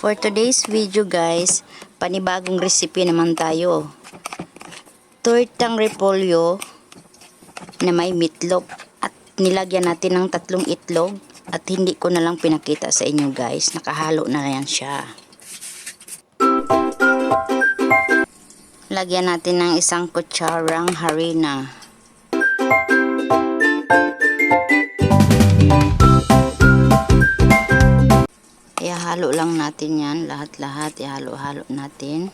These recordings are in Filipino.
For today's video guys, panibagong recipe naman tayo. Tortang repolyo na may meatloaf at nilagyan natin ng 3 itlog at hindi ko na lang pinakita sa inyo guys. Nakahalo na yan siya. Lagyan natin ng 1 kutsarang harina. Ihalo lang natin yan, lahat-lahat ihalo-halo natin.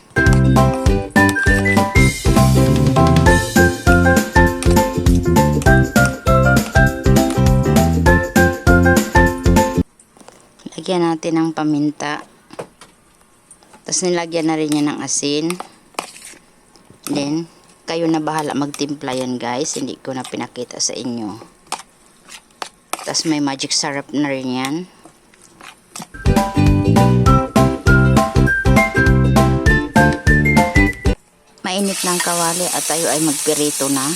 Lagyan natin ng paminta. Tapos nilagyan na rin yan ng asin. Then, kayo na bahala magtimpla yan guys, hindi ko na pinakita sa inyo. Tapos may magic syrup na rin yan. Mainit ng kawali at tayo ay magpirito na.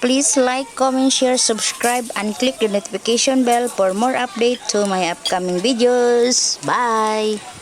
Please like, comment, share, subscribe, and click the notification bell for more update to my upcoming videos. Bye!